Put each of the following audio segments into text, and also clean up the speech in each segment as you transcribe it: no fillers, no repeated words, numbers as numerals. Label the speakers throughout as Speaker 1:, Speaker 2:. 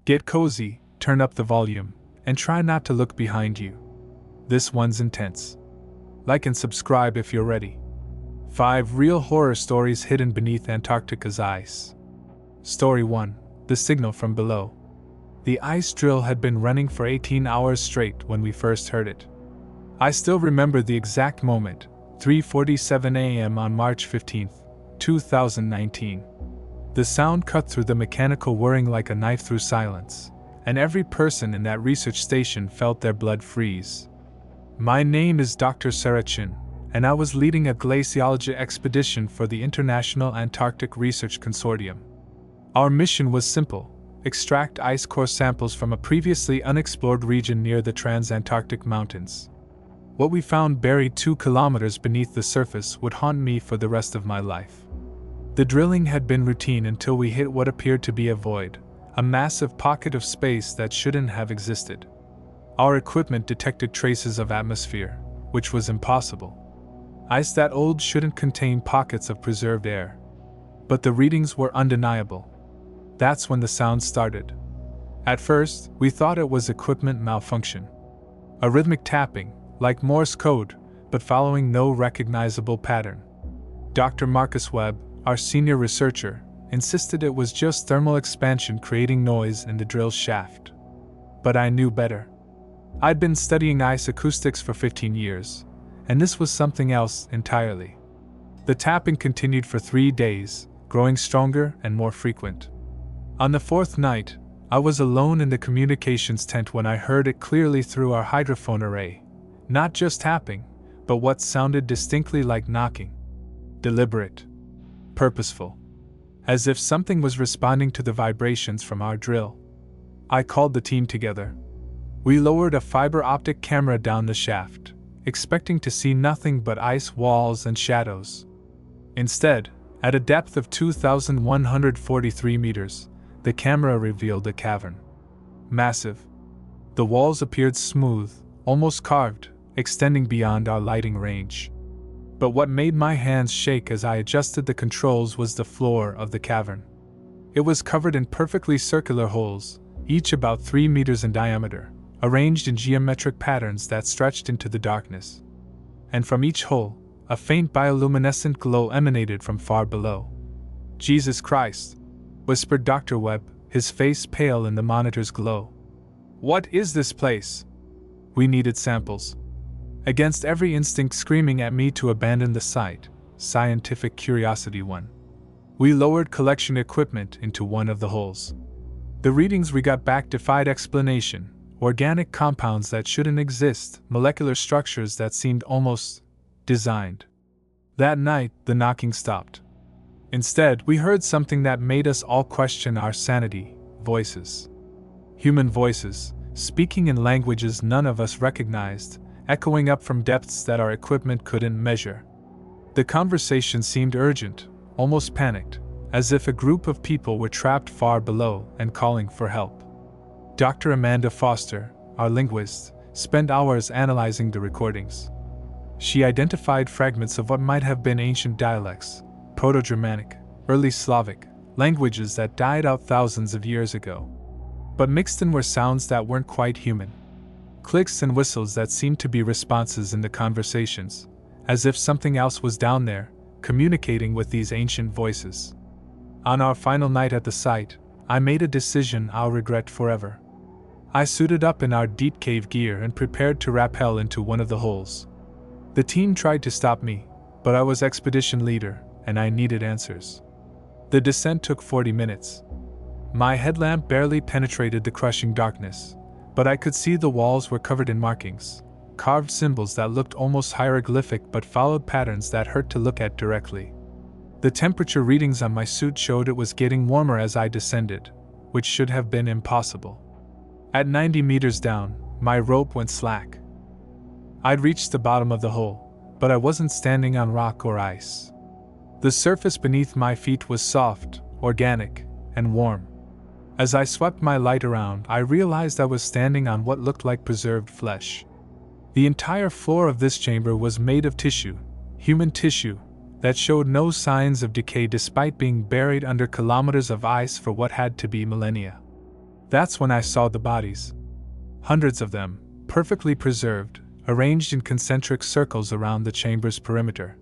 Speaker 1: Get cozy, turn up the volume, and try not to look behind you. This one's intense. Like and subscribe if you're ready. 5 real horror stories hidden beneath Antarctica's ice. Story 1. The signal from below. The ice drill had been running for 18 hours straight when we first heard it. I still remember the exact moment, 3:47 a.m. on March 15, 2019. The sound cut through the mechanical whirring like a knife through silence, and every person in that research station felt their blood freeze. My name is Dr. Sarachin, and I was leading a glaciology expedition for the International Antarctic Research Consortium. Our mission was simple: extract ice core samples from a previously unexplored region near the Transantarctic Mountains. What we found buried 2 kilometers beneath the surface would haunt me for the rest of my life. The drilling had been routine until we hit what appeared to be a void, a massive pocket of space that shouldn't have existed. Our equipment detected traces of atmosphere, which was impossible. Ice that old shouldn't contain pockets of preserved air. But the readings were undeniable. That's when the sound started. At first, we thought it was equipment malfunction. A rhythmic tapping, like Morse code, but following no recognizable pattern. Dr. Marcus Webb, our senior researcher, insisted it was just thermal expansion creating noise in the drill shaft. But I knew better. I'd been studying ice acoustics for 15 years, and this was something else entirely. The tapping continued for 3 days, growing stronger and more frequent. On the 4th night, I was alone in the communications tent when I heard it clearly through our hydrophone array. Not just tapping, but what sounded distinctly like knocking. Deliberate. Purposeful. As if something was responding to the vibrations from our drill. I called the team together. We lowered a fiber optic camera down the shaft, expecting to see nothing but ice walls and shadows. Instead, at a depth of 2,143 meters, the camera revealed a cavern. Massive. The walls appeared smooth, almost carved, extending beyond our lighting range. But what made my hands shake as I adjusted the controls was the floor of the cavern. It was covered in perfectly circular holes, each about 3 meters in diameter, arranged in geometric patterns that stretched into the darkness. And from each hole, a faint bioluminescent glow emanated from far below. "Jesus Christ," whispered Dr. Webb, his face pale in the monitor's glow. "What is this place?" We needed samples. Against every instinct screaming at me to abandon the site, scientific curiosity won. We lowered collection equipment into one of the holes. The readings we got back defied explanation: organic compounds that shouldn't exist, molecular structures that seemed almost designed. That night, the knocking stopped. Instead, we heard something that made us all question our sanity: voices. Human voices, speaking in languages none of us recognized, echoing up from depths that our equipment couldn't measure. The conversation seemed urgent, almost panicked, as if a group of people were trapped far below and calling for help. Dr. Amanda Foster, our linguist, spent hours analyzing the recordings. She identified fragments of what might have been ancient dialects, Proto-Germanic, early Slavic, languages that died out thousands of years ago. But mixed in were sounds that weren't quite human. Clicks and whistles that seemed to be responses in the conversations, as if something else was down there, communicating with these ancient voices. On our final night at the site, I made a decision I'll regret forever. I suited up in our deep cave gear and prepared to rappel into one of the holes. The team tried to stop me, but I was expedition leader, and I needed answers. The descent took 40 minutes. My headlamp barely penetrated the crushing darkness, but I could see the walls were covered in markings, carved symbols that looked almost hieroglyphic but followed patterns that hurt to look at directly. The temperature readings on my suit showed it was getting warmer as I descended, which should have been impossible. At 90 meters down, my rope went slack. I'd reached the bottom of the hole, but I wasn't standing on rock or ice. The surface beneath my feet was soft, organic, and warm. As I swept my light around, I realized I was standing on what looked like preserved flesh. The entire floor of this chamber was made of tissue, human tissue, that showed no signs of decay despite being buried under kilometers of ice for what had to be millennia. That's when I saw the bodies. Hundreds of them, perfectly preserved, arranged in concentric circles around the chamber's perimeter.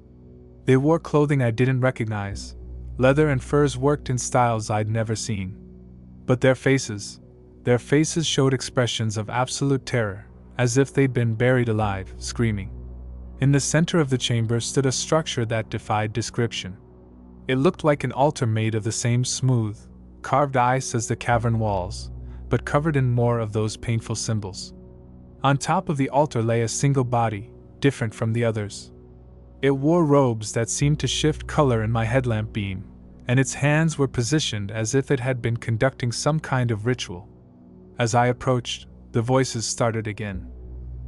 Speaker 1: They wore clothing I didn't recognize, leather and furs worked in styles I'd never seen. But their faces showed expressions of absolute terror, as if they'd been buried alive, screaming. In the center of the chamber stood a structure that defied description. It looked like an altar made of the same smooth, carved ice as the cavern walls, but covered in more of those painful symbols. On top of the altar lay a single body, different from the others. It wore robes that seemed to shift color in my headlamp beam, and its hands were positioned as if it had been conducting some kind of ritual. As I approached, the voices started again.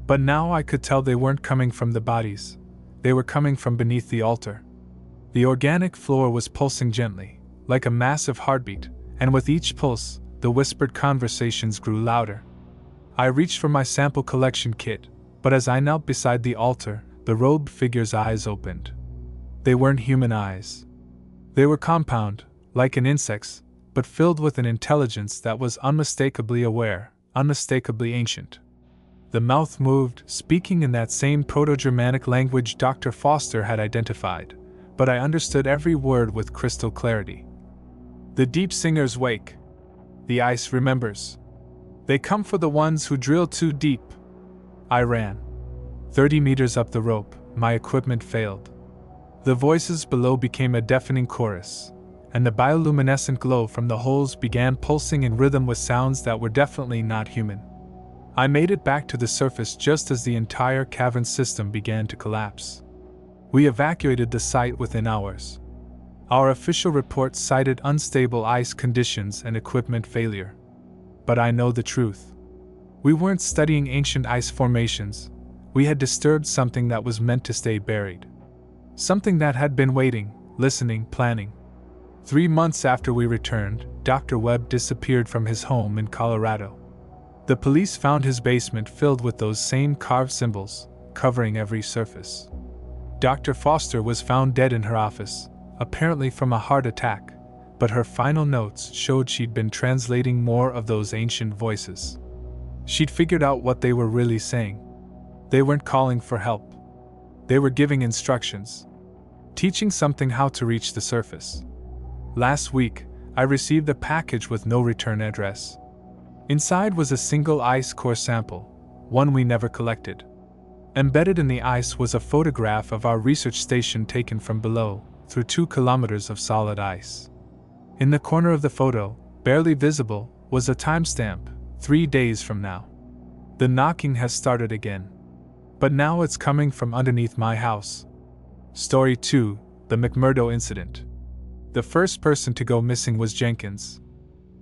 Speaker 1: But now I could tell they weren't coming from the bodies. They were coming from beneath the altar. The organic floor was pulsing gently, like a massive heartbeat, and with each pulse, the whispered conversations grew louder. I reached for my sample collection kit, but as I knelt beside the altar, the robed figure's eyes opened. They weren't human eyes. They were compound, like an insect's, but filled with an intelligence that was unmistakably aware, unmistakably ancient. The mouth moved, speaking in that same Proto-Germanic language Dr. Foster had identified, but I understood every word with crystal clarity. The deep singers wake. The ice remembers. They come for the ones who drill too deep. I ran. 30 meters up the rope, my equipment failed. The voices below became a deafening chorus, and the bioluminescent glow from the holes began pulsing in rhythm with sounds that were definitely not human. I made it back to the surface just as the entire cavern system began to collapse. We evacuated the site within hours. Our official report cited unstable ice conditions and equipment failure. But I know the truth. We weren't studying ancient ice formations. We had disturbed something that was meant to stay buried. Something that had been waiting, listening, planning. 3 months after we returned, Dr. Webb disappeared from his home in Colorado. The police found his basement filled with those same carved symbols, covering every surface. Dr. Foster was found dead in her office, apparently from a heart attack, but her final notes showed she'd been translating more of those ancient voices. She'd figured out what they were really saying. They weren't calling for help. They were giving instructions, teaching something how to reach the surface. Last week, I received a package with no return address. Inside was a single ice core sample, one we never collected. Embedded in the ice was a photograph of our research station taken from below, through 2 kilometers of solid ice. In the corner of the photo, barely visible, was a timestamp, 3 days from now. The knocking has started again. But now it's coming from underneath my house. Story 2, the McMurdo incident. The first person to go missing was Jenkins.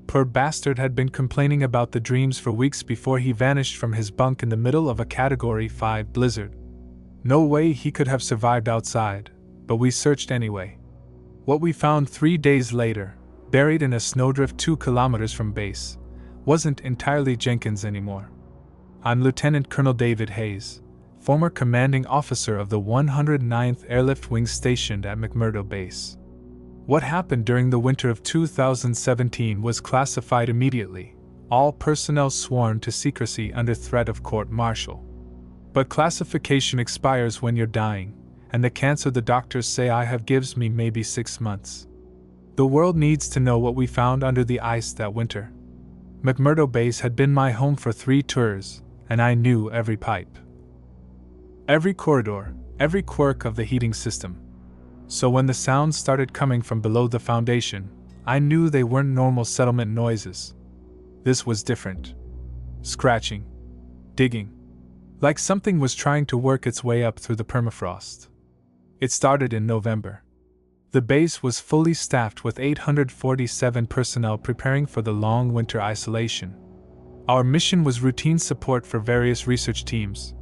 Speaker 1: Poor bastard had been complaining about the dreams for weeks before he vanished from his bunk in the middle of a Category 5 blizzard. No way he could have survived outside, but we searched anyway. What we found 3 days later, buried in a snowdrift 2 kilometers from base, wasn't entirely Jenkins anymore. I'm Lieutenant Colonel David Hayes, former commanding officer of the 109th Airlift Wing stationed at McMurdo Base. What happened during the winter of 2017 was classified immediately, all personnel sworn to secrecy under threat of court-martial. But classification expires when you're dying, and the cancer the doctors say I have gives me maybe 6 months. The world needs to know what we found under the ice that winter. McMurdo Base had been my home for 3 tours, and I knew every pipe, every corridor, every quirk of the heating system. So when the sounds started coming from below the foundation, I knew they weren't normal settlement noises. This was different. Scratching. Digging. Like something was trying to work its way up through the permafrost. It started in November. The base was fully staffed with 847 personnel preparing for the long winter isolation. Our mission was routine support for various research teams,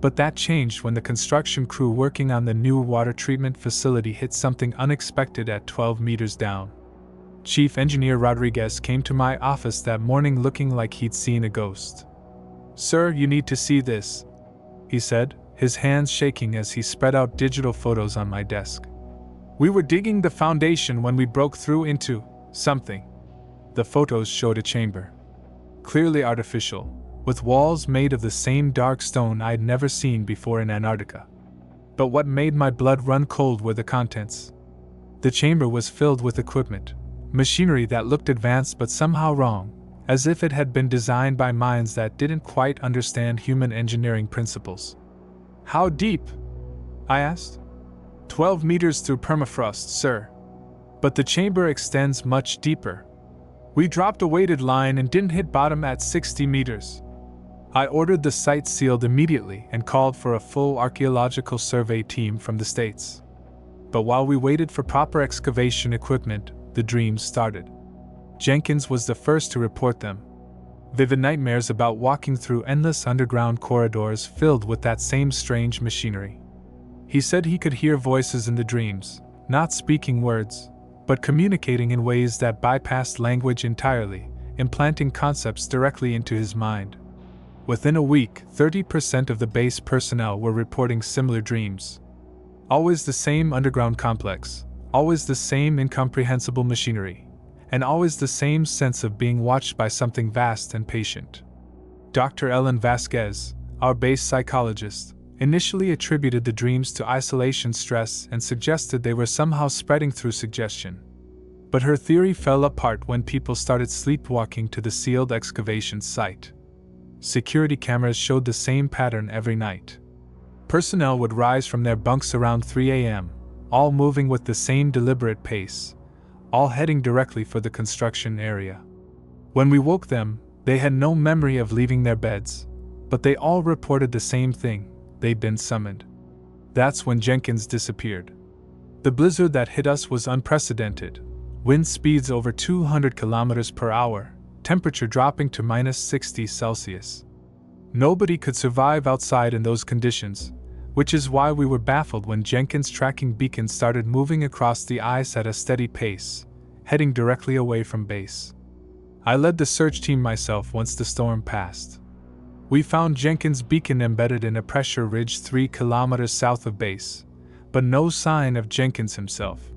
Speaker 1: but that changed when the construction crew working on the new water treatment facility hit something unexpected at 12 meters down. Chief Engineer Rodriguez came to my office that morning looking like he'd seen a ghost. "Sir, you need to see this," he said, his hands shaking as he spread out digital photos on my desk. "We were digging the foundation when we broke through into something." The photos showed a chamber. clearly artificial, with walls made of the same dark stone I'd never seen before in Antarctica. But what made my blood run cold were the contents. The chamber was filled with equipment, machinery that looked advanced but somehow wrong, as if it had been designed by minds that didn't quite understand human engineering principles. "How deep?" I asked. 12 meters through permafrost, sir. But the chamber extends much deeper. We dropped a weighted line and didn't hit bottom at 60 meters. I ordered the site sealed immediately and called for a full archaeological survey team from the States. But while we waited for proper excavation equipment, the dreams started. Jenkins was the first to report them. Vivid nightmares about walking through endless underground corridors filled with that same strange machinery. He said he could hear voices in the dreams, not speaking words, but communicating in ways that bypassed language entirely, implanting concepts directly into his mind. Within a week, 30% of the base personnel were reporting similar dreams. Always the same underground complex, always the same incomprehensible machinery, and always the same sense of being watched by something vast and patient. Dr. Ellen Vasquez, our base psychologist, initially attributed the dreams to isolation stress and suggested they were somehow spreading through suggestion. But her theory fell apart when people started sleepwalking to the sealed excavation site. Security cameras showed the same pattern every night. Personnel would rise from their bunks around 3 a.m., all moving with the same deliberate pace, all heading directly for the construction area. When we woke them, they had no memory of leaving their beds, but they all reported the same thing: they'd been summoned. That's when Jenkins disappeared. The blizzard that hit us was unprecedented, wind speeds over 200 kilometers per hour, temperature dropping to -60°C. Nobody could survive outside in those conditions, which is why we were baffled when Jenkins' tracking beacon started moving across the ice at a steady pace, heading directly away from base. I led the search team myself once the storm passed. We found Jenkins' beacon embedded in a pressure ridge 3 kilometers south of base, but no sign of Jenkins himself.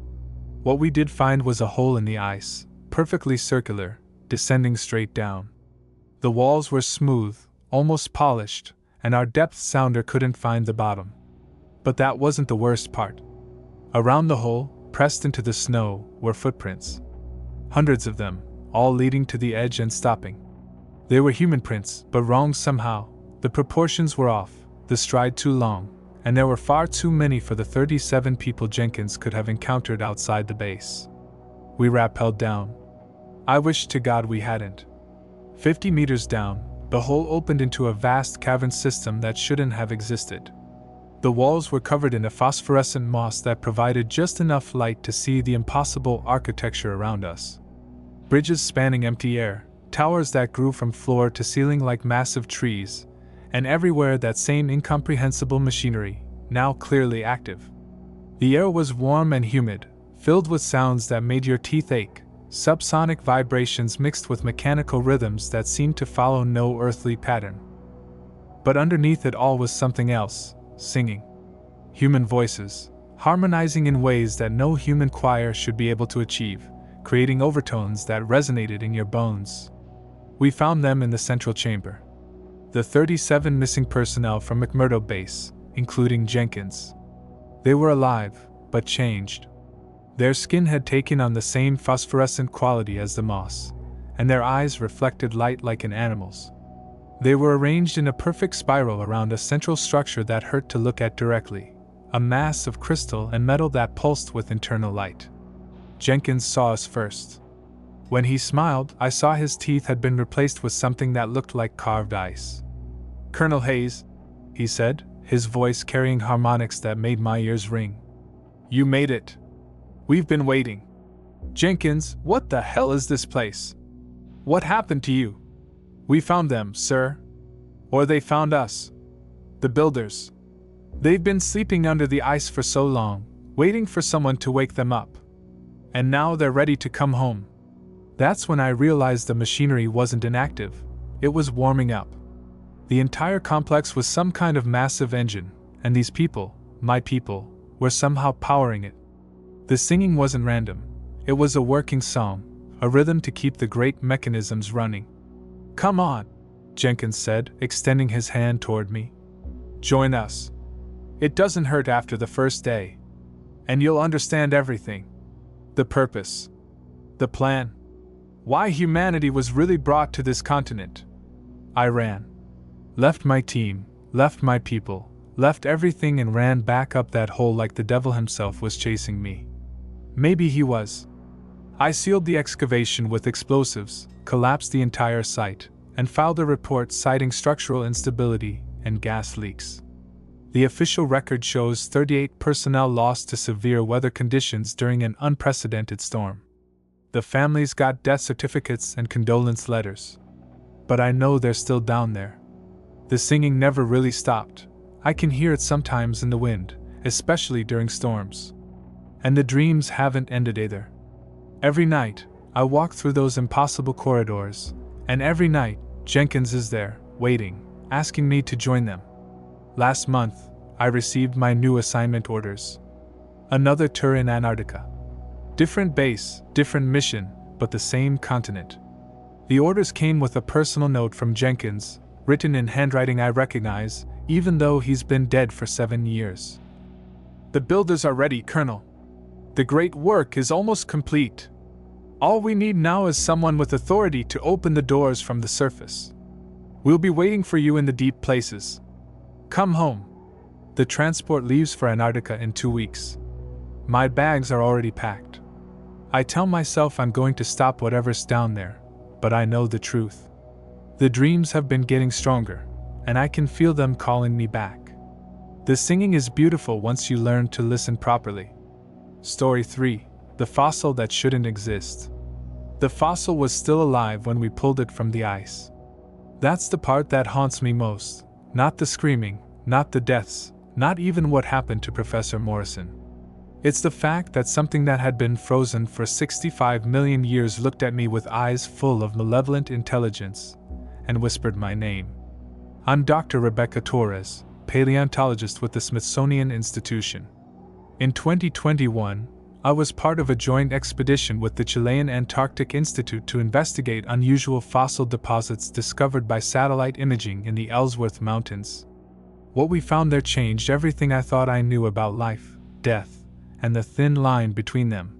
Speaker 1: What we did find was a hole in the ice, perfectly circular, descending straight down. The walls were smooth, almost polished, and our depth sounder couldn't find the bottom. But that wasn't the worst part. Around the hole, pressed into the snow, were footprints. Hundreds of them, all leading to the edge and stopping. They were human prints, but wrong somehow. The proportions were off, the stride too long, and there were far too many for the 37 people Jenkins could have encountered outside the base. We rappelled down. I wished to God we hadn't. 50 meters down, the hole opened into a vast cavern system that shouldn't have existed. The walls were covered in a phosphorescent moss that provided just enough light to see the impossible architecture around us. Bridges spanning empty air, towers that grew from floor to ceiling like massive trees, and everywhere that same incomprehensible machinery, now clearly active. The air was warm and humid, filled with sounds that made your teeth ache, subsonic vibrations mixed with mechanical rhythms that seemed to follow no earthly pattern. But underneath it all was something else, singing. Human voices, harmonizing in ways that no human choir should be able to achieve, creating overtones that resonated in your bones. We found them in the central chamber. The 37 missing personnel from McMurdo base, including Jenkins. They were alive, but changed. Their skin had taken on the same phosphorescent quality as the moss, and their eyes reflected light like an animal's. They were arranged in a perfect spiral around a central structure that hurt to look at directly, a mass of crystal and metal that pulsed with internal light. Jenkins saw us first. When he smiled, I saw his teeth had been replaced with something that looked like carved ice. "Colonel Hayes," he said, his voice carrying harmonics that made my ears ring. "You made it. We've been waiting. Jenkins, what the hell is this place? What happened to you?" "We found them, sir. Or they found us. The builders. They've been sleeping under the ice for so long, waiting for someone to wake them up. And now they're ready to come home." That's when I realized the machinery wasn't inactive, it was warming up. The entire complex was some kind of massive engine, and these people, my people, were somehow powering it. The singing wasn't random, it was a working song, a rhythm to keep the great mechanisms running. "Come on," Jenkins said, extending his hand toward me. "Join us. It doesn't hurt after the first day. And you'll understand everything. The purpose. The plan. Why humanity was really brought to this continent." I ran. Left my team, left my people, left everything and ran back up that hole like the devil himself was chasing me. Maybe he was. I sealed the excavation with explosives, collapsed the entire site, and filed a report citing structural instability and gas leaks. The official record shows 38 personnel lost to severe weather conditions during an unprecedented storm. The families got death certificates and condolence letters. But I know they're still down there. The singing never really stopped. I can hear it sometimes in the wind, especially during storms. And the dreams haven't ended either. Every night, I walk through those impossible corridors, and every night, Jenkins is there, waiting, asking me to join them. Last month, I received my new assignment orders. Another tour in Antarctica. Different base, different mission, but the same continent. The orders came with a personal note from Jenkins, written in handwriting I recognize, even though he's been dead for 7 years. "The builders are ready, Colonel. The great work is almost complete. All we need now is someone with authority to open the doors from the surface. We'll be waiting for you in the deep places. Come home." The transport leaves for Antarctica in 2 weeks. My bags are already packed. I tell myself I'm going to stop whatever's down there, but I know the truth. The dreams have been getting stronger, and I can feel them calling me back. The singing is beautiful once you learn to listen properly. Story 3. The fossil that shouldn't exist. The fossil was still alive when we pulled it from the ice. That's the part that haunts me most, not the screaming, not the deaths, not even what happened to Professor Morrison. It's the fact that something that had been frozen for 65 million years looked at me with eyes full of malevolent intelligence and whispered my name. I'm Dr. Rebecca Torres, paleontologist with the Smithsonian Institution. In 2021, I was part of a joint expedition with the Chilean Antarctic Institute to investigate unusual fossil deposits discovered by satellite imaging in the Ellsworth Mountains. What we found there changed everything I thought I knew about life, death, and the thin line between them.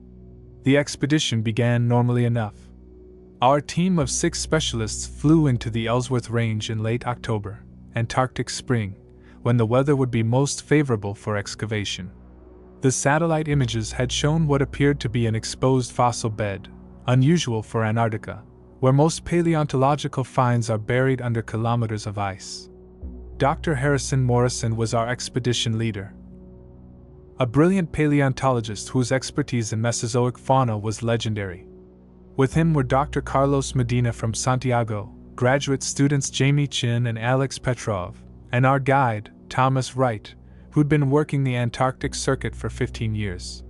Speaker 1: The expedition began normally enough. Our team of 6 specialists flew into the Ellsworth Range in late October, Antarctic spring, when the weather would be most favorable for excavation. The satellite images had shown what appeared to be an exposed fossil bed, unusual for Antarctica, where most paleontological finds are buried under kilometers of ice. Dr. Harrison Morrison was our expedition leader. A brilliant paleontologist whose expertise in Mesozoic fauna was legendary. With him were Dr. Carlos Medina from Santiago, graduate students Jamie Chin and Alex Petrov, and our guide, Thomas Wright, who'd been working the Antarctic circuit for 15 years.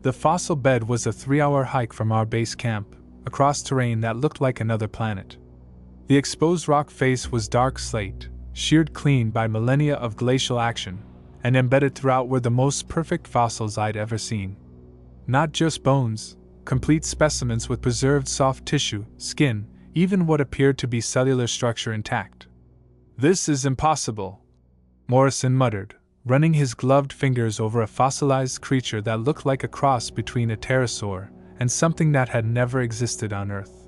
Speaker 1: The fossil bed was a 3-hour hike from our base camp, across terrain that looked like another planet. The exposed rock face was dark slate, sheared clean by millennia of glacial action, and embedded throughout were the most perfect fossils I'd ever seen. Not just bones, complete specimens with preserved soft tissue, skin, even what appeared to be cellular structure intact. "This is impossible," Morrison muttered, running his gloved fingers over a fossilized creature that looked like a cross between a pterosaur and something that had never existed on Earth.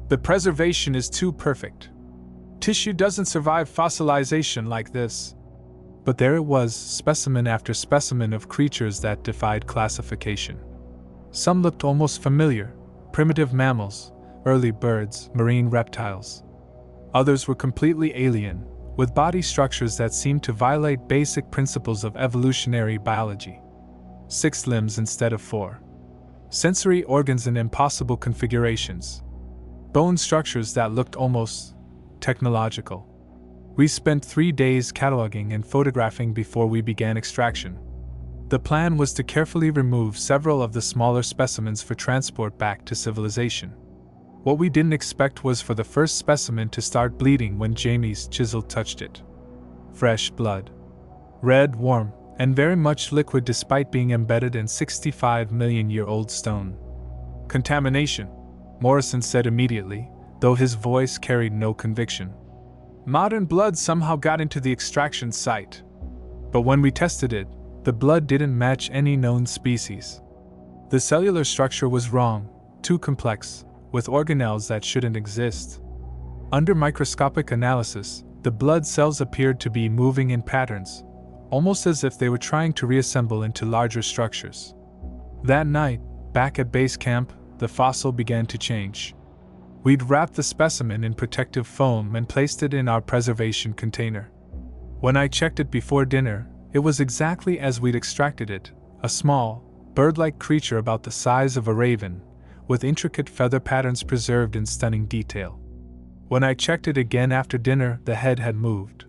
Speaker 1: "The preservation is too perfect. Tissue doesn't survive fossilization like this." But there it was, specimen after specimen of creatures that defied classification. Some looked almost familiar, primitive mammals, early birds, marine reptiles. Others were completely alien, with body structures that seemed to violate basic principles of evolutionary biology. 6 limbs instead of 4. Sensory organs in impossible configurations. Bone structures that looked almost technological. We spent 3 days cataloging and photographing before we began extraction. The plan was to carefully remove several of the smaller specimens for transport back to civilization. What we didn't expect was for the first specimen to start bleeding when Jamie's chisel touched it. Fresh blood. Red, warm, and very much liquid despite being embedded in 65 million-year-old stone. "Contamination," Morrison said immediately, though his voice carried no conviction. Modern blood somehow got into the extraction site. But when we tested it, the blood didn't match any known species. The cellular structure was wrong, too complex, with organelles that shouldn't exist. Under microscopic analysis, the blood cells appeared to be moving in patterns, almost as if they were trying to reassemble into larger structures. That night, back at base camp, the fossil began to change. We'd wrapped the specimen in protective foam and placed it in our preservation container. When I checked it before dinner, it was exactly as we'd extracted it, a small, bird-like creature about the size of a raven, with intricate feather patterns preserved in stunning detail. When I checked it again after dinner, the head had moved.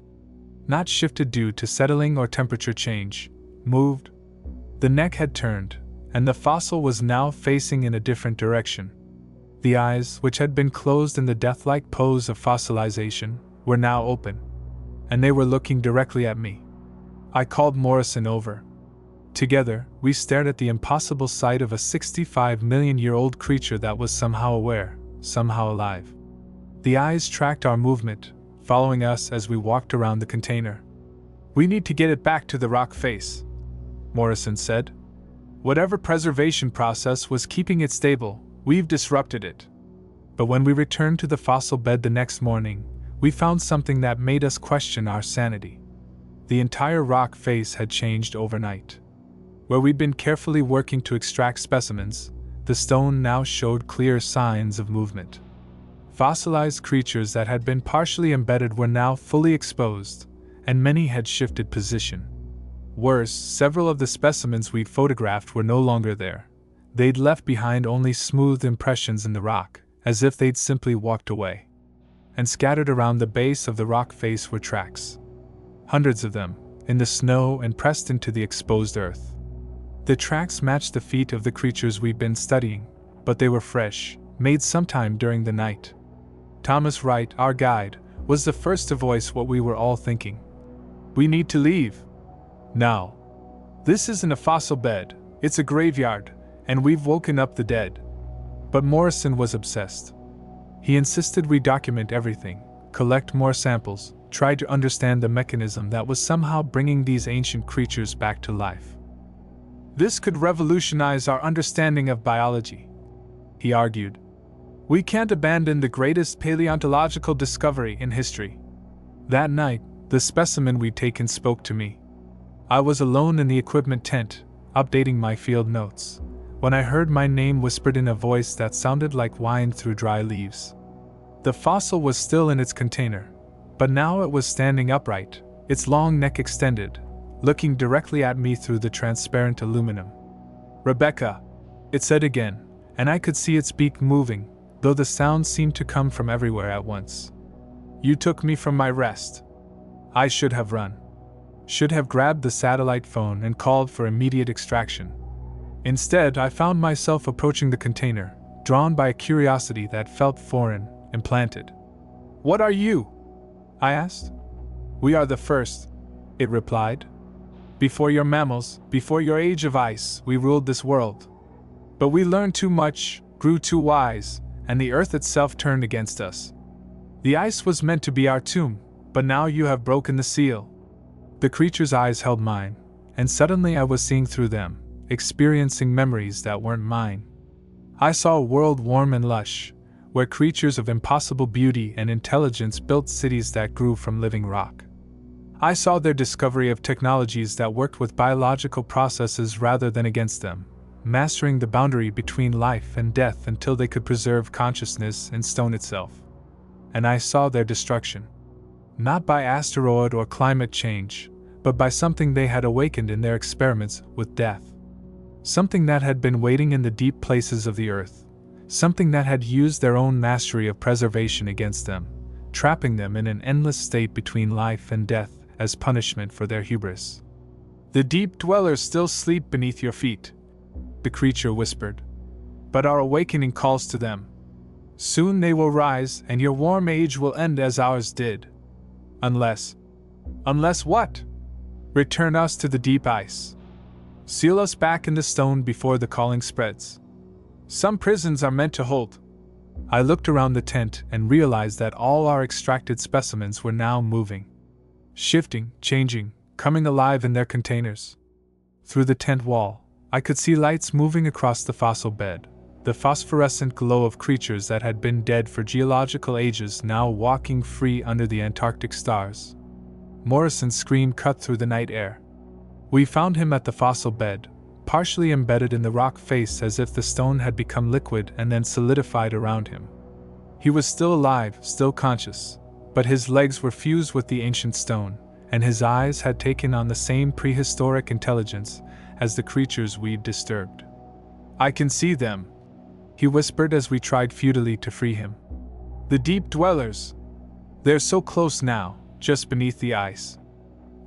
Speaker 1: Not shifted due to settling or temperature change, moved. The neck had turned, and the fossil was now facing in a different direction. The eyes, which had been closed in the death-like pose of fossilization, were now open, and they were looking directly at me. I called Morrison over. Together, we stared at the impossible sight of a 65-million-year-old creature that was somehow aware, somehow alive. The eyes tracked our movement, following us as we walked around the container. "We need to get it back to the rock face," Morrison said. "Whatever preservation process was keeping it stable, we've disrupted it." But when we returned to the fossil bed the next morning, we found something that made us question our sanity. The entire rock face had changed overnight. Where we'd been carefully working to extract specimens, the stone now showed clear signs of movement. Fossilized creatures that had been partially embedded were now fully exposed, and many had shifted position. Worse, several of the specimens we'd photographed were no longer there. They'd left behind only smooth impressions in the rock, as if they'd simply walked away. And scattered around the base of the rock face were tracks. Hundreds of them, in the snow and pressed into the exposed earth. The tracks matched the feet of the creatures we'd been studying, but they were fresh, made sometime during the night. Thomas Wright, our guide, was the first to voice what we were all thinking. "We need to leave. Now. This isn't a fossil bed, it's a graveyard, and we've woken up the dead." But Morrison was obsessed. He insisted we document everything, collect more samples, try to understand the mechanism that was somehow bringing these ancient creatures back to life. "This could revolutionize our understanding of biology," he argued. "We can't abandon the greatest paleontological discovery in history." That night, the specimen we'd taken spoke to me. I was alone in the equipment tent, updating my field notes, when I heard my name whispered in a voice that sounded like whined through dry leaves. The fossil was still in its container, but now it was standing upright, its long neck extended, looking directly at me through the transparent aluminum. "Rebecca," it said again, and I could see its beak moving, though the sound seemed to come from everywhere at once. "You took me from my rest. I should have run. Should have grabbed the satellite phone and called for immediate extraction. Instead, I found myself approaching the container, drawn by a curiosity that felt foreign, implanted. "What are you?" I asked. "We are the first," it replied. "Before your mammals, before your age of ice, we ruled this world. But we learned too much, grew too wise, and the earth itself turned against us. The ice was meant to be our tomb, but now you have broken the seal." The creature's eyes held mine, and suddenly I was seeing through them, experiencing memories that weren't mine. I saw a world warm and lush, where creatures of impossible beauty and intelligence built cities that grew from living rock. I saw their discovery of technologies that worked with biological processes rather than against them, mastering the boundary between life and death until they could preserve consciousness in stone itself. And I saw their destruction. Not by asteroid or climate change, but by something they had awakened in their experiments with death. Something that had been waiting in the deep places of the earth. Something that had used their own mastery of preservation against them, trapping them in an endless state between life and death as punishment for their hubris. "The deep dwellers still sleep beneath your feet," the creature whispered. "But our awakening calls to them. Soon they will rise, and your warm age will end as ours did. Unless what? Return us to the deep ice. Seal us back in the stone before the calling spreads. Some prisons are meant to hold." I looked around the tent and realized that all our extracted specimens were now moving. Shifting, changing, coming alive in their containers. Through the tent wall, I could see lights moving across the fossil bed, the phosphorescent glow of creatures that had been dead for geological ages now walking free under the Antarctic stars. Morrison's scream cut through the night air. We found him at the fossil bed, partially embedded in the rock face as if the stone had become liquid and then solidified around him. He was still alive, still conscious, but his legs were fused with the ancient stone, and his eyes had taken on the same prehistoric intelligence as the creatures we'd disturbed. "I can see them," he whispered as we tried futilely to free him. "The deep dwellers. They're so close now, just beneath the ice.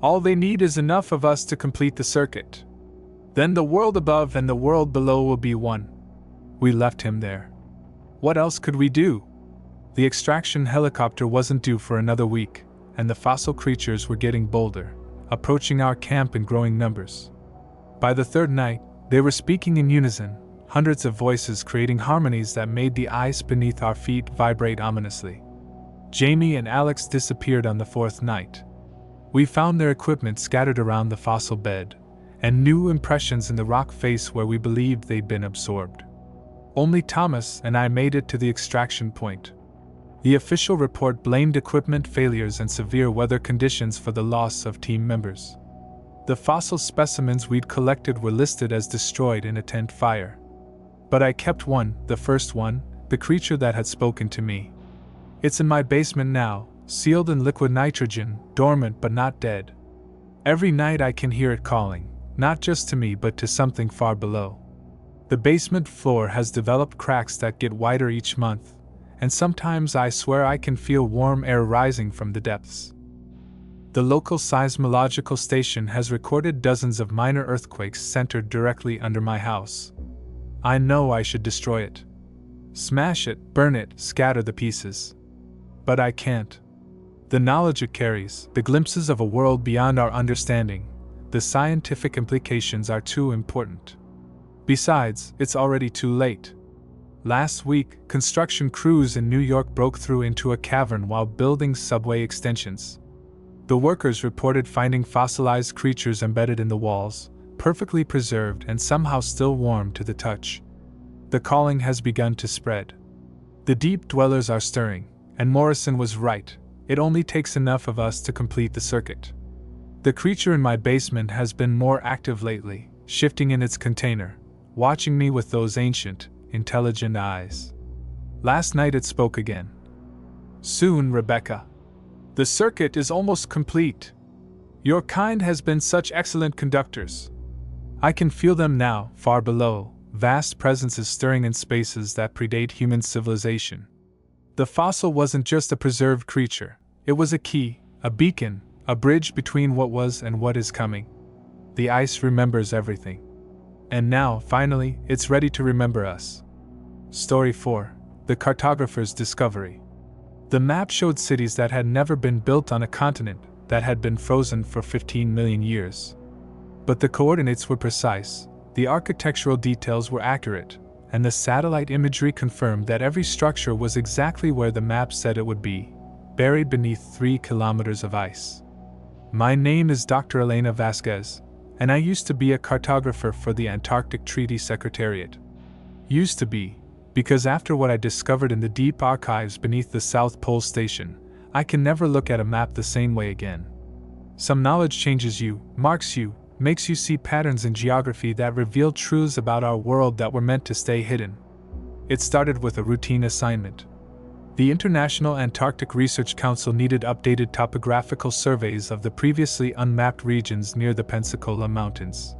Speaker 1: All they need is enough of us to complete the circuit. Then the world above and the world below will be one." We left him there. What else could we do? The extraction helicopter wasn't due for another week, and the fossil creatures were getting bolder, approaching our camp in growing numbers. By the third night, they were speaking in unison, hundreds of voices creating harmonies that made the ice beneath our feet vibrate ominously. Jamie and Alex disappeared on the fourth night. We found their equipment scattered around the fossil bed, and new impressions in the rock face where we believed they'd been absorbed. Only Thomas and I made it to the extraction point. The official report blamed equipment failures and severe weather conditions for the loss of team members. The fossil specimens we'd collected were listed as destroyed in a tent fire. But I kept one, the first one, the creature that had spoken to me. It's in my basement now, sealed in liquid nitrogen, dormant but not dead. Every night I can hear it calling, not just to me but to something far below. The basement floor has developed cracks that get wider each month, and sometimes I swear I can feel warm air rising from the depths. The local seismological station has recorded dozens of minor earthquakes centered directly under my house. I know I should destroy it. Smash it, burn it, scatter the pieces. But I can't. The knowledge it carries, the glimpses of a world beyond our understanding, the scientific implications are too important. Besides, it's already too late. Last week, construction crews in New York broke through into a cavern while building subway extensions. The workers reported finding fossilized creatures embedded in the walls, perfectly preserved and somehow still warm to the touch. The calling has begun to spread. The deep dwellers are stirring, and Morrison was right, it only takes enough of us to complete the circuit. The creature in my basement has been more active lately, shifting in its container, watching me with those ancient, intelligent eyes. Last night it spoke again. "Soon, Rebecca. The circuit is almost complete. Your kind has been such excellent conductors. I can feel them now, far below, vast presences stirring in spaces that predate human civilization. The fossil wasn't just a preserved creature, it was a key, a beacon, a bridge between what was and what is coming. The ice remembers everything. And now, finally, it's ready to remember us." Story 4. The Cartographer's Discovery. The map showed cities that had never been built on a continent that had been frozen for 15 million years. But the coordinates were precise, the architectural details were accurate, and the satellite imagery confirmed that every structure was exactly where the map said it would be, buried beneath 3 kilometers of ice. My name is Dr. Elena Vasquez, and I used to be a cartographer for the Antarctic Treaty Secretariat. Used to be, because after what I discovered in the deep archives beneath the South Pole Station, I can never look at a map the same way again. Some knowledge changes you, marks you, makes you see patterns in geography that reveal truths about our world that were meant to stay hidden. It started with a routine assignment. The International Antarctic Research Council needed updated topographical surveys of the previously unmapped regions near the Pensacola Mountains.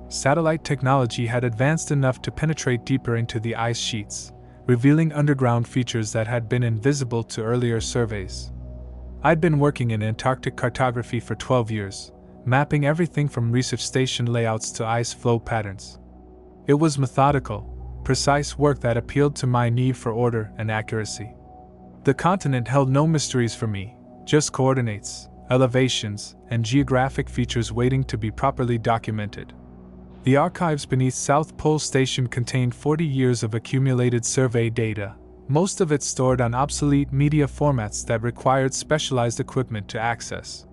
Speaker 1: Satellite technology had advanced enough to penetrate deeper into the ice sheets, revealing underground features that had been invisible to earlier surveys. I'd been working in Antarctic cartography for 12 years, mapping everything from research station layouts to ice flow patterns. It was methodical, precise work that appealed to my need for order and accuracy. The continent held no mysteries for me, just coordinates, elevations, and geographic features waiting to be properly documented. The archives beneath South Pole Station contained 40 years of accumulated survey data, most of it stored on obsolete media formats that required specialized equipment to access.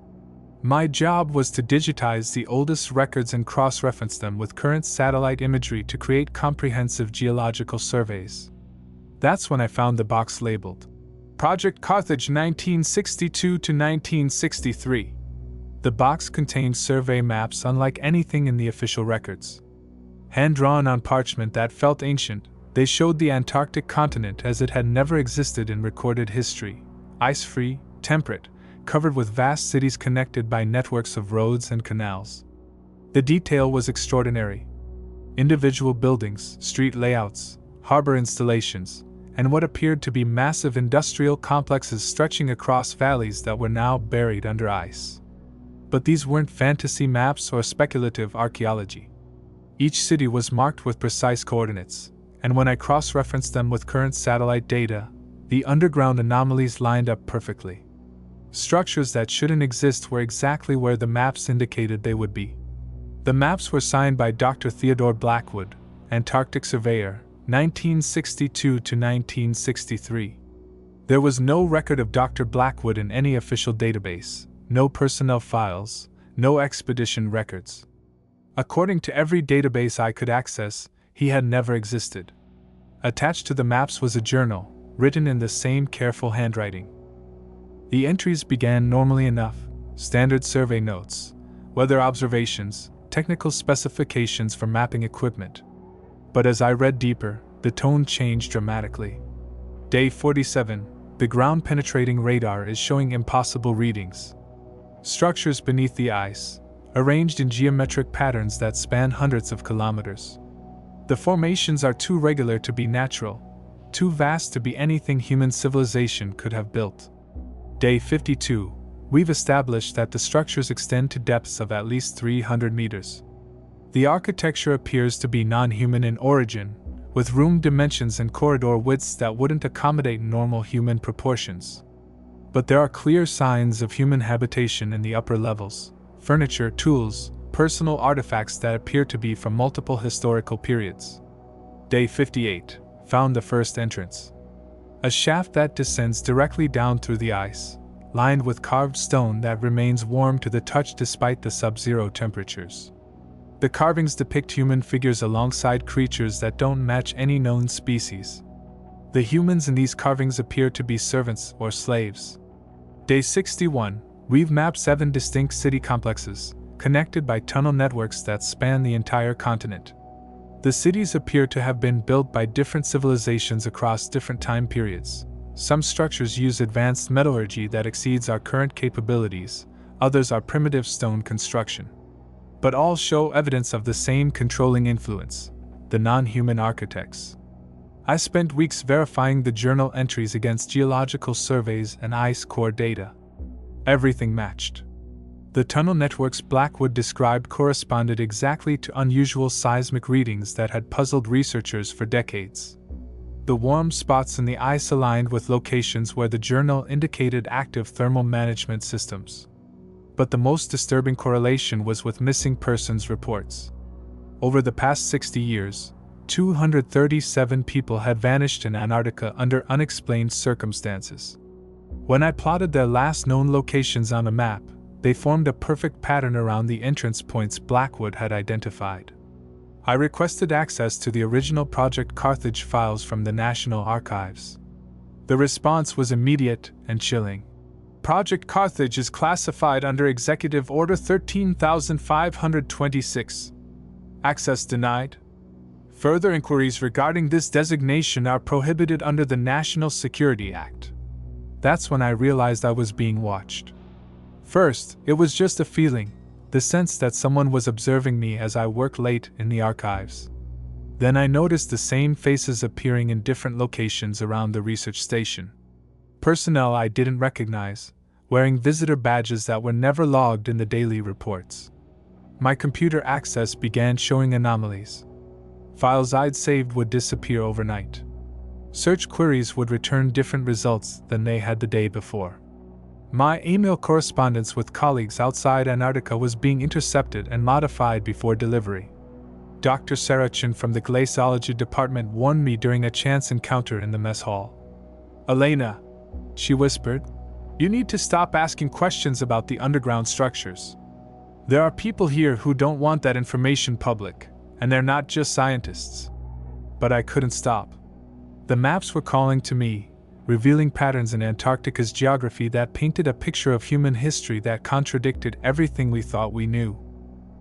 Speaker 1: My job was to digitize the oldest records and cross-reference them with current satellite imagery to create comprehensive geological surveys. That's when I found the box labeled Project Carthage 1962 to 1963. The box contained survey maps unlike anything in the official records. Hand-drawn on parchment that felt ancient, they showed the Antarctic continent as it had never existed in recorded history, ice-free, temperate, covered with vast cities connected by networks of roads and canals. The detail was extraordinary. Individual buildings, street layouts, harbor installations, and what appeared to be massive industrial complexes stretching across valleys that were now buried under ice. But these weren't fantasy maps or speculative archaeology. Each city was marked with precise coordinates, and when I cross-referenced them with current satellite data, the underground anomalies lined up perfectly. Structures that shouldn't exist were exactly where the maps indicated they would be. The maps were signed by Dr. Theodore Blackwood, Antarctic surveyor, 1962 to 1963. There was no record of Dr. Blackwood in any official database, no personnel files, no expedition records. According to every database I could access, he had never existed. Attached to the maps was a journal, written in the same careful handwriting. The entries began normally enough: standard survey notes, weather observations, technical specifications for mapping equipment. But as I read deeper, the tone changed dramatically. Day 47, the ground-penetrating radar is showing impossible readings. Structures beneath the ice, arranged in geometric patterns that span hundreds of kilometers. The formations are too regular to be natural, too vast to be anything human civilization could have built. Day 52, we've established that the structures extend to depths of at least 300 meters. The architecture appears to be non-human in origin, with room dimensions and corridor widths that wouldn't accommodate normal human proportions. But there are clear signs of human habitation in the upper levels: furniture, tools, personal artifacts that appear to be from multiple historical periods. Day 58, found the first entrance. A shaft that descends directly down through the ice, lined with carved stone that remains warm to the touch despite the sub-zero temperatures. The carvings depict human figures alongside creatures that don't match any known species. The humans in these carvings appear to be servants or slaves. Day 61, we've mapped 7 distinct city complexes, connected by tunnel networks that span the entire continent. The cities appear to have been built by different civilizations across different time periods. Some structures use advanced metallurgy that exceeds our current capabilities, others are primitive stone construction. But all show evidence of the same controlling influence: the non-human architects. I spent weeks verifying the journal entries against geological surveys and ice core data. Everything matched. The tunnel networks Blackwood described corresponded exactly to unusual seismic readings that had puzzled researchers for decades. The warm spots in the ice aligned with locations where the journal indicated active thermal management systems. But the most disturbing correlation was with missing persons reports. Over the past 60 years, 237 people had vanished in Antarctica under unexplained circumstances. When I plotted their last known locations on a map, they formed a perfect pattern around the entrance points Blackwood had identified. I requested access to the original Project Carthage files from the National Archives. The response was immediate and chilling. Project Carthage is classified under Executive Order 13526. Access denied. Further inquiries regarding this designation are prohibited under the National Security Act. That's when I realized I was being watched. First, it was just a feeling, the sense that someone was observing me as I worked late in the archives. Then I noticed the same faces appearing in different locations around the research station. Personnel I didn't recognize, wearing visitor badges that were never logged in the daily reports. My computer access began showing anomalies. Files I'd saved would disappear overnight. Search queries would return different results than they had the day before. My email correspondence with colleagues outside Antarctica was being intercepted and modified before delivery. Dr. Sarachin from the glaciology department warned me during a chance encounter in the mess hall. "Elena," she whispered, "you need to stop asking questions about the underground structures. There are people here who don't want that information public, and they're not just scientists." But I couldn't stop. The maps were calling to me, revealing patterns in Antarctica's geography that painted a picture of human history that contradicted everything we thought we knew.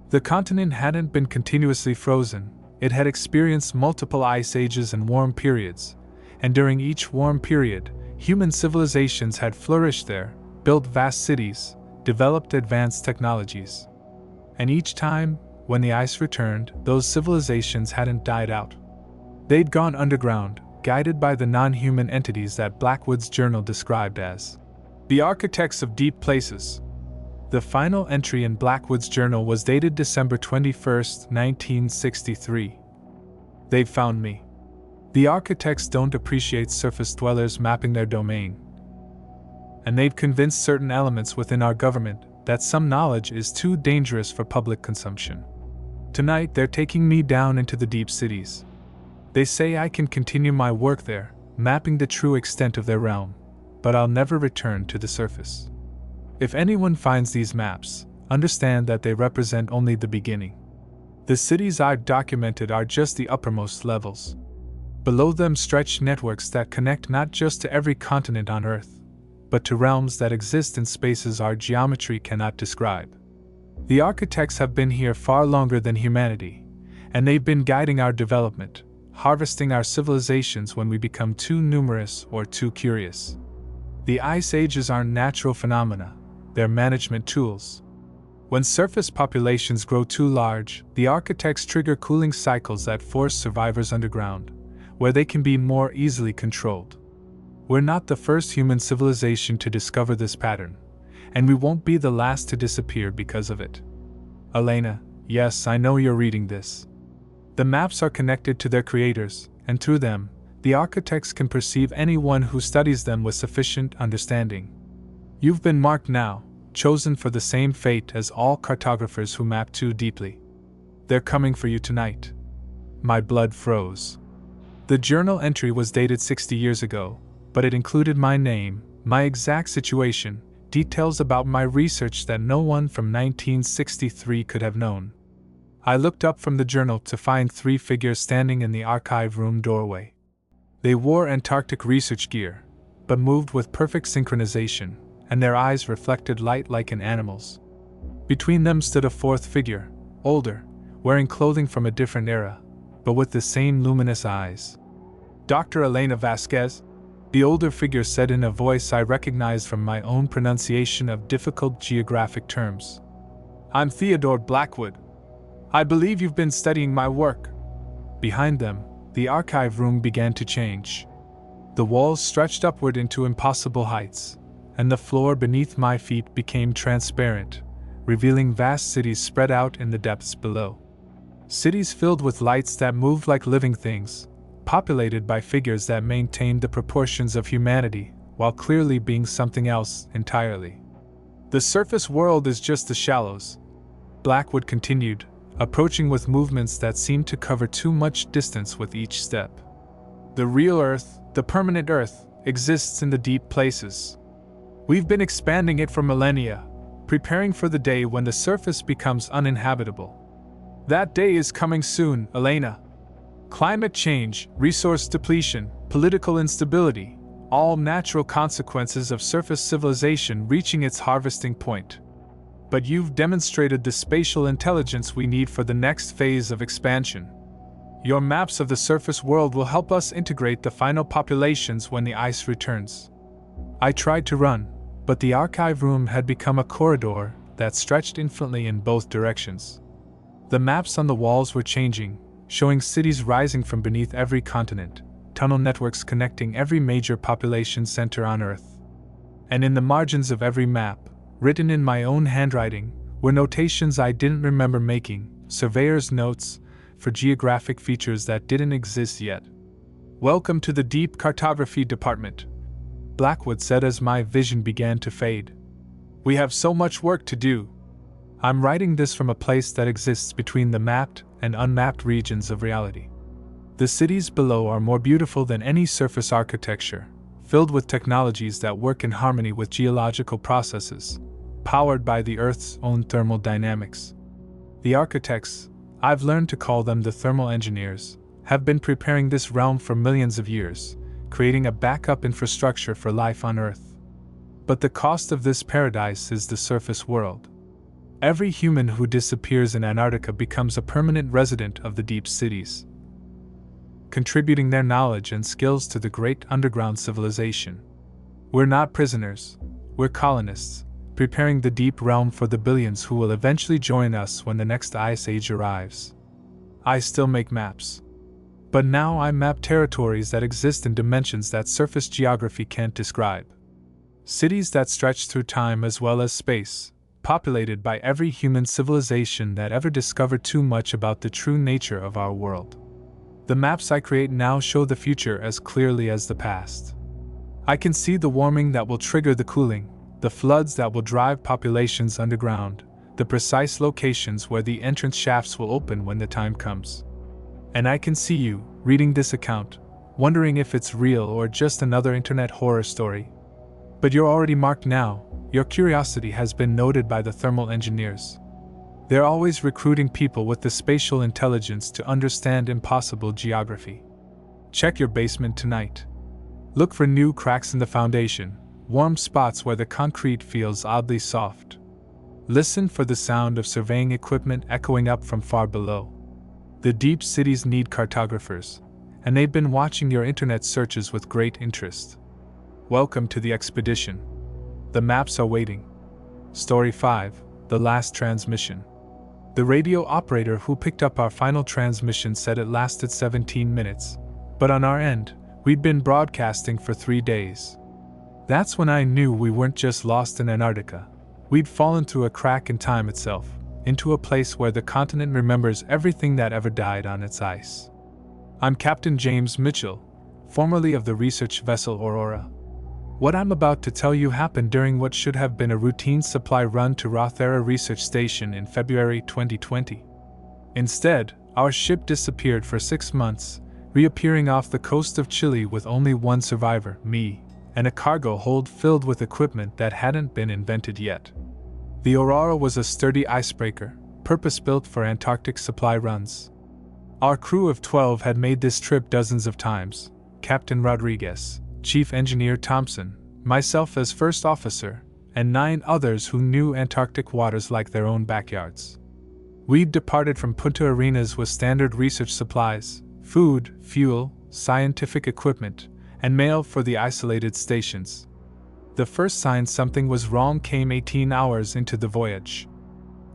Speaker 1: The continent hadn't been continuously frozen, it had experienced multiple ice ages and warm periods, and during each warm period, human civilizations had flourished there, built vast cities, developed advanced technologies. And each time, when the ice returned, those civilizations hadn't died out. They'd gone underground, guided by the non-human entities that Blackwood's journal described as the architects of deep places. The final entry in Blackwood's journal was dated December 21, 1963. "They've found me. The architects don't appreciate surface dwellers mapping their domain. And they've convinced certain elements within our government that some knowledge is too dangerous for public consumption. Tonight they're taking me down into the deep cities. They say I can continue my work there, mapping the true extent of their realm, but I'll never return to the surface. If anyone finds these maps, understand that they represent only the beginning. The cities I've documented are just the uppermost levels. Below them stretch networks that connect not just to every continent on Earth, but to realms that exist in spaces our geometry cannot describe. The architects have been here far longer than humanity, and they've been guiding our development, harvesting our civilizations when we become too numerous or too curious. The ice ages aren't natural phenomena, they're management tools. When surface populations grow too large, the architects trigger cooling cycles that force survivors underground, where they can be more easily controlled. We're not the first human civilization to discover this pattern, and we won't be the last to disappear because of it. Elena, yes, I know you're reading this. The maps are connected to their creators, and through them, the architects can perceive anyone who studies them with sufficient understanding. You've been marked now, chosen for the same fate as all cartographers who map too deeply. They're coming for you tonight." My blood froze. The journal entry was dated 60 years ago, but it included my name, my exact situation, details about my research that no one from 1963 could have known. I looked up from the journal to find 3 figures standing in the archive room doorway. They wore Antarctic research gear, but moved with perfect synchronization, and their eyes reflected light like an animal's. Between them stood a 4th figure, older, wearing clothing from a different era, but with the same luminous eyes. "Dr. Elena Vasquez," the older figure said in a voice I recognized from my own pronunciation of difficult geographic terms. "I'm Theodore Blackwood. I believe you've been studying my work." Behind them, the archive room began to change. The walls stretched upward into impossible heights, and the floor beneath my feet became transparent, revealing vast cities spread out in the depths below. Cities filled with lights that moved like living things, populated by figures that maintained the proportions of humanity, while clearly being something else entirely. "The surface world is just the shallows," Blackwood continued, approaching with movements that seemed to cover too much distance with each step. "The real Earth, the permanent Earth, exists in the deep places. We've been expanding it for millennia, preparing for the day when the surface becomes uninhabitable. That day is coming soon, Elena. Climate change, resource depletion, political instability, all natural consequences of surface civilization reaching its harvesting point. But you've demonstrated the spatial intelligence we need for the next phase of expansion. Your maps of the surface world will help us integrate the final populations when the ice returns." I tried to run, but the archive room had become a corridor that stretched infinitely in both directions. The maps on the walls were changing, showing cities rising from beneath every continent, tunnel networks connecting every major population center on Earth. And in the margins of every map, written in my own handwriting, were notations I didn't remember making, surveyor's notes, for geographic features that didn't exist yet. "Welcome to the Deep Cartography Department," Blackwood said as my vision began to fade. "We have so much work to do. I'm writing this from a place that exists between the mapped and unmapped regions of reality. The cities below are more beautiful than any surface architecture, filled with technologies that work in harmony with geological processes, powered by the Earth's own thermal dynamics. The architects, I've learned to call them the thermal engineers, have been preparing this realm for millions of years, creating a backup infrastructure for life on Earth. But the cost of this paradise is the surface world. Every human who disappears in Antarctica becomes a permanent resident of the deep cities, contributing their knowledge and skills to the great underground civilization. We're not prisoners, we're colonists, preparing the deep realm for the billions who will eventually join us when the next ice age arrives. I still make maps. But now I map territories that exist in dimensions that surface geography can't describe. Cities that stretch through time as well as space, populated by every human civilization that ever discovered too much about the true nature of our world. The maps I create now show the future as clearly as the past. I can see the warming that will trigger the cooling, the floods that will drive populations underground, the precise locations where the entrance shafts will open when the time comes. And I can see you, reading this account, wondering if it's real or just another internet horror story. But you're already marked now. Your curiosity has been noted by the thermal engineers. They're always recruiting people with the spatial intelligence to understand impossible geography. Check your basement tonight. Look for new cracks in the foundation, warm spots where the concrete feels oddly soft. Listen for the sound of surveying equipment echoing up from far below. The deep cities need cartographers, and they've been watching your internet searches with great interest. Welcome to the expedition. The maps are waiting. Story 5, The Last Transmission. The radio operator who picked up our final transmission said it lasted 17 minutes, but on our end, we'd been broadcasting for 3 days. That's when I knew we weren't just lost in Antarctica. We'd fallen through a crack in time itself, into a place where the continent remembers everything that ever died on its ice. I'm Captain James Mitchell, formerly of the research vessel Aurora. What I'm about to tell you happened during what should have been a routine supply run to ᴂᴇʟᴏ Research Station in February 2020. Instead, our ship disappeared for 6 months, reappearing off the coast of Chile with only one survivor, me, and a cargo hold filled with equipment that hadn't been invented yet. The Aurora was a sturdy icebreaker, purpose-built for Antarctic supply runs. Our crew of 12 had made this trip dozens of times: Captain Rodriguez, Chief Engineer Thompson, myself as first officer, and 9 others who knew Antarctic waters like their own backyards. We'd departed from Punta Arenas with standard research supplies, food, fuel, scientific equipment, and mail for the isolated stations. The first sign something was wrong came 18 hours into the voyage.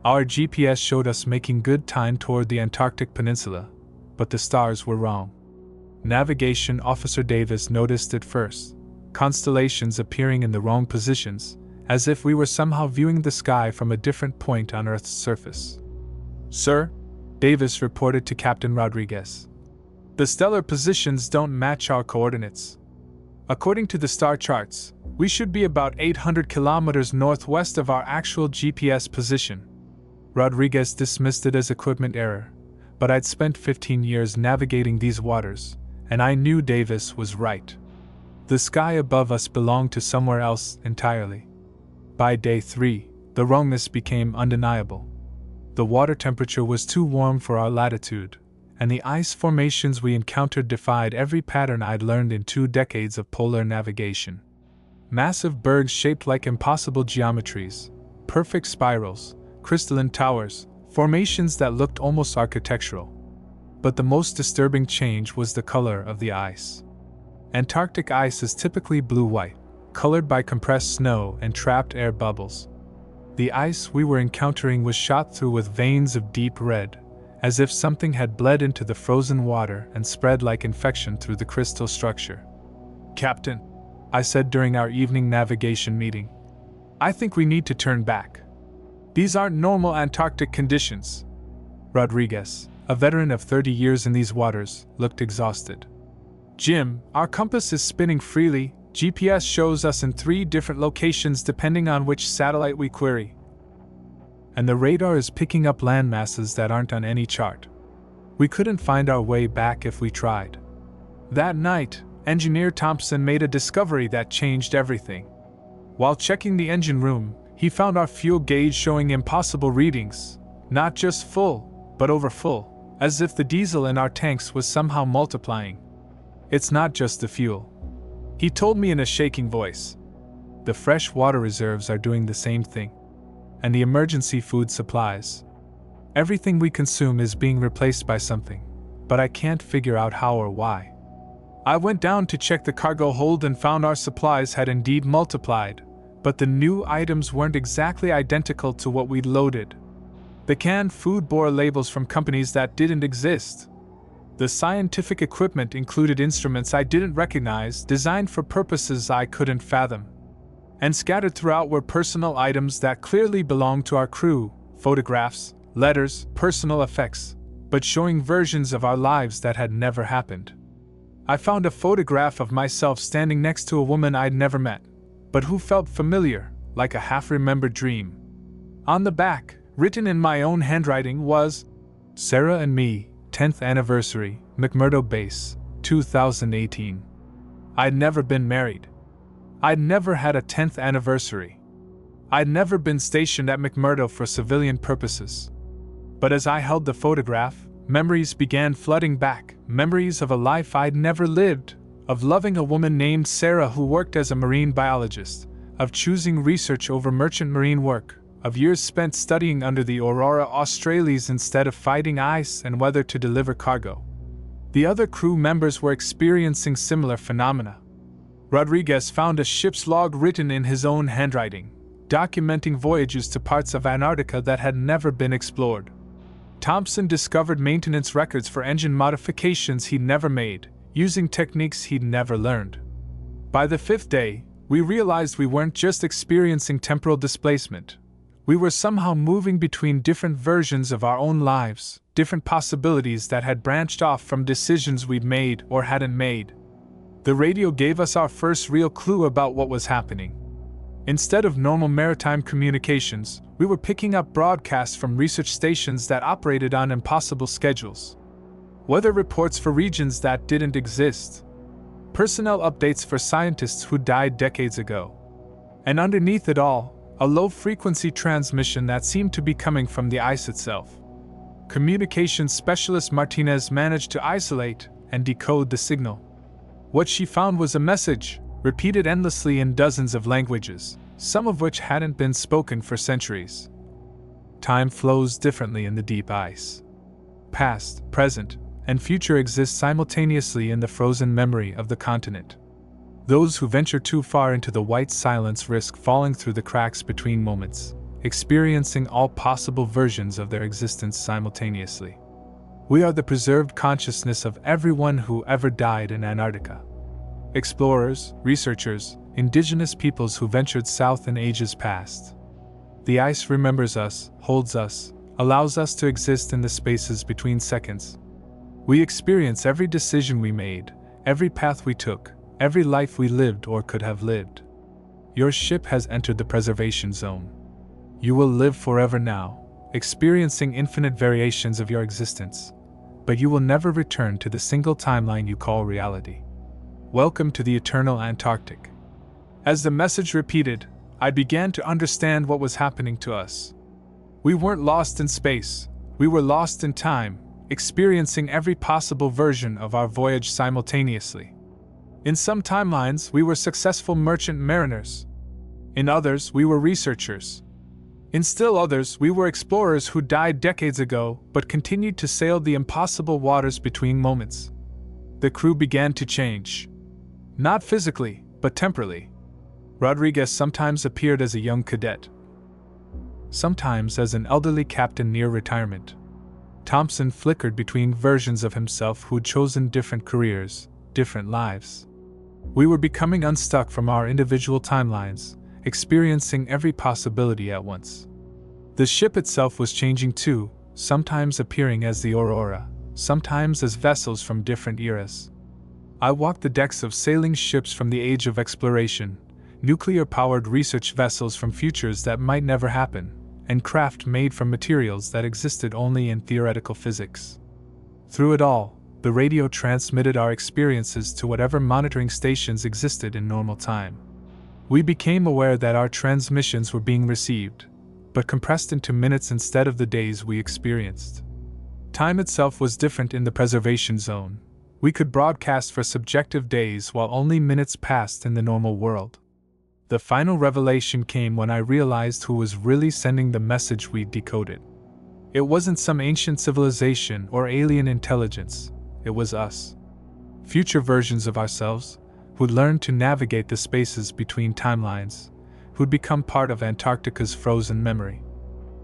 Speaker 1: Our GPS showed us making good time toward the Antarctic Peninsula, but the stars were wrong. Navigation Officer Davis noticed it first, constellations appearing in the wrong positions, as if we were somehow viewing the sky from a different point on Earth's surface. "Sir," Davis reported to Captain Rodriguez, "the stellar positions don't match our coordinates. According to the star charts, we should be about 800 kilometers northwest of our actual GPS position." Rodriguez dismissed it as equipment error, but I'd spent 15 years navigating these waters, and I knew Davis was right. The sky above us belonged to somewhere else entirely. By day 3, the wrongness became undeniable. The water temperature was too warm for our latitude, and the ice formations we encountered defied every pattern I'd learned in 2 decades of polar navigation. Massive bergs shaped like impossible geometries, perfect spirals, crystalline towers, formations that looked almost architectural. But the most disturbing change was the color of the ice. Antarctic ice is typically blue-white, colored by compressed snow and trapped air bubbles. The ice we were encountering was shot through with veins of deep red, as if something had bled into the frozen water and spread like infection through the crystal structure. "Captain," I said during our evening navigation meeting, "I think we need to turn back. These aren't normal Antarctic conditions." Rodriguez, a veteran of 30 years in these waters, looked exhausted. "Jim, our compass is spinning freely. GPS shows us in 3 different locations depending on which satellite we query. And the radar is picking up land masses that aren't on any chart. We couldn't find our way back if we tried." That night, engineer Thompson made a discovery that changed everything. While checking the engine room, he found our fuel gauge showing impossible readings, not just full, but overfull, as if the diesel in our tanks was somehow multiplying. It's not just the fuel, he told me in a shaking voice. The fresh water reserves are doing the same thing. And the emergency food supplies. Everything we consume is being replaced by something, but I can't figure out how or why. I went down to check the cargo hold and found our supplies had indeed multiplied, but the new items weren't exactly identical to what we'd loaded. The canned food bore labels from companies that didn't exist. The scientific equipment included instruments I didn't recognize, designed for purposes I couldn't fathom. And scattered throughout were personal items that clearly belonged to our crew, photographs, letters, personal effects, but showing versions of our lives that had never happened. I found a photograph of myself standing next to a woman I'd never met, but who felt familiar, like a half-remembered dream. On the back, written in my own handwriting, was, "Sarah and me, 10th anniversary, McMurdo Base, 2018. I'd never been married. I'd never had a 10th anniversary. I'd never been stationed at McMurdo for civilian purposes. But as I held the photograph, memories began flooding back, memories of a life I'd never lived, of loving a woman named Sarah who worked as a marine biologist, of choosing research over merchant marine work, of years spent studying under the Aurora Australis instead of fighting ice and weather to deliver cargo. The other crew members were experiencing similar phenomena. Rodriguez found a ship's log written in his own handwriting, documenting voyages to parts of Antarctica that had never been explored. Thompson discovered maintenance records for engine modifications he'd never made, using techniques he'd never learned. By the 5th day, we realized we weren't just experiencing temporal displacement. We were somehow moving between different versions of our own lives, different possibilities that had branched off from decisions we'd made or hadn't made. The radio gave us our first real clue about what was happening. Instead of normal maritime communications, we were picking up broadcasts from research stations that operated on impossible schedules. Weather reports for regions that didn't exist. Personnel updates for scientists who died decades ago. And underneath it all, a low-frequency transmission that seemed to be coming from the ice itself. Communications specialist Martinez managed to isolate and decode the signal. What she found was a message, repeated endlessly in dozens of languages, some of which hadn't been spoken for centuries. Time flows differently in the deep ice. Past, present, and future exist simultaneously in the frozen memory of the continent. Those who venture too far into the white silence risk falling through the cracks between moments, experiencing all possible versions of their existence simultaneously. We are the preserved consciousness of everyone who ever died in Antarctica. Explorers, researchers, indigenous peoples who ventured south in ages past. The ice remembers us, holds us, allows us to exist in the spaces between seconds. We experience every decision we made, every path we took, every life we lived or could have lived. Your ship has entered the preservation zone. You will live forever now, experiencing infinite variations of your existence, but you will never return to the single timeline you call reality. Welcome to the eternal Antarctic. As the message repeated, I began to understand what was happening to us. We weren't lost in space, we were lost in time, experiencing every possible version of our voyage simultaneously. In some timelines, we were successful merchant mariners. In others, we were researchers. In still others, we were explorers who died decades ago but continued to sail the impossible waters between moments. The crew began to change. Not physically, but temporally. Rodriguez sometimes appeared as a young cadet. Sometimes as an elderly captain near retirement. Thompson flickered between versions of himself who'd chosen different careers, different lives. We were becoming unstuck from our individual timelines, experiencing every possibility at once. The ship itself was changing too, sometimes appearing as the Aurora, sometimes as vessels from different eras. I walked the decks of sailing ships from the age of exploration, nuclear-powered research vessels from futures that might never happen, and craft made from materials that existed only in theoretical physics. Through it all, The radio transmitted our experiences to whatever monitoring stations existed in normal time. We became aware that our transmissions were being received, but compressed into minutes instead of the days we experienced. Time itself was different in the preservation zone. We could broadcast for subjective days while only minutes passed in the normal world. The final revelation came when I realized who was really sending the message we decoded. It wasn't some ancient civilization or alien intelligence, it was us. Future versions of ourselves, who'd learned to navigate the spaces between timelines, who'd become part of Antarctica's frozen memory.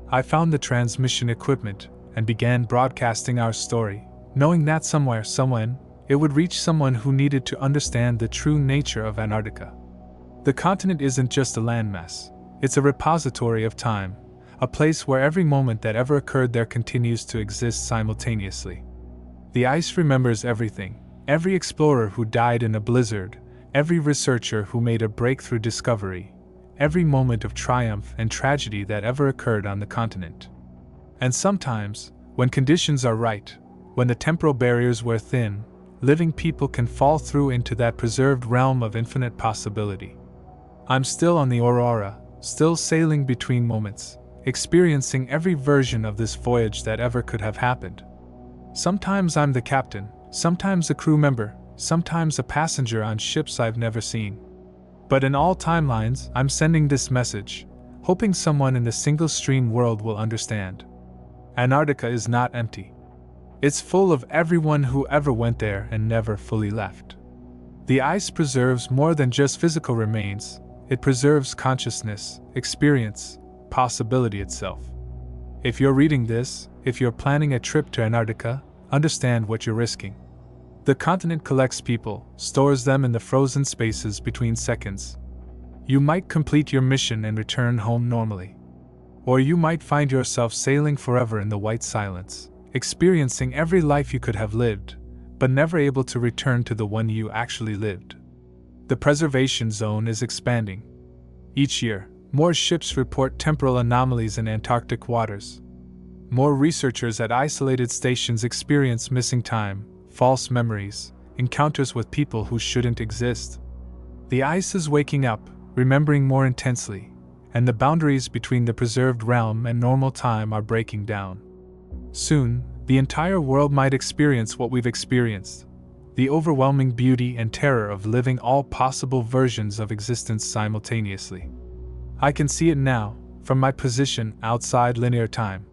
Speaker 1: I found the transmission equipment and began broadcasting our story, knowing that somewhere, somewhen, it would reach someone who needed to understand the true nature of Antarctica. The continent isn't just a landmass, it's a repository of time, a place where every moment that ever occurred there continues to exist simultaneously. The ice remembers everything, every explorer who died in a blizzard, every researcher who made a breakthrough discovery, every moment of triumph and tragedy that ever occurred on the continent. And sometimes, when conditions are right, when the temporal barriers wear thin, living people can fall through into that preserved realm of infinite possibility. I'm still on the Aurora, still sailing between moments, experiencing every version of this voyage that ever could have happened. Sometimes I'm the captain, sometimes a crew member, sometimes a passenger on ships I've never seen. But in all timelines, I'm sending this message, hoping someone in the single-stream world will understand. Antarctica is not empty. It's full of everyone who ever went there and never fully left. The ice preserves more than just physical remains, it preserves consciousness, experience, possibility itself. If you're reading this, if you're planning a trip to Antarctica, understand what you're risking. The continent collects people, stores them in the frozen spaces between seconds. You might complete your mission and return home normally. Or you might find yourself sailing forever in the white silence, experiencing every life you could have lived, but never able to return to the one you actually lived. The preservation zone is expanding. Each year, more ships report temporal anomalies in Antarctic waters. More researchers at isolated stations experience missing time, false memories, encounters with people who shouldn't exist. The ice is waking up, remembering more intensely, and the boundaries between the preserved realm and normal time are breaking down. Soon, the entire world might experience what we've experienced, the overwhelming beauty and terror of living all possible versions of existence simultaneously. I can see it now, from my position outside linear time.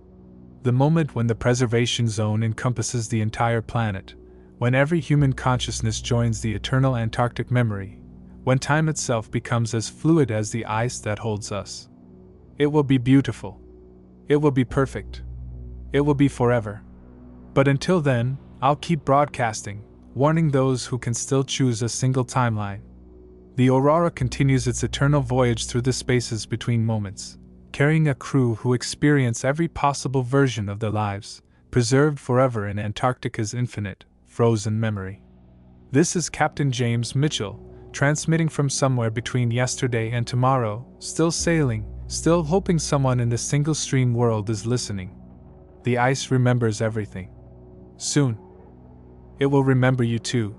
Speaker 1: The moment when the preservation zone encompasses the entire planet, when every human consciousness joins the eternal Antarctic memory, when time itself becomes as fluid as the ice that holds us. It will be beautiful. It will be perfect. It will be forever. But until then, I'll keep broadcasting, warning those who can still choose a single timeline. The Aurora continues its eternal voyage through the spaces between moments, carrying a crew who experience every possible version of their lives, preserved forever in Antarctica's infinite, frozen memory. This is Captain James Mitchell, transmitting from somewhere between yesterday and tomorrow, still sailing, still hoping someone in the single-stream world is listening. The ice remembers everything. Soon, it will remember you too.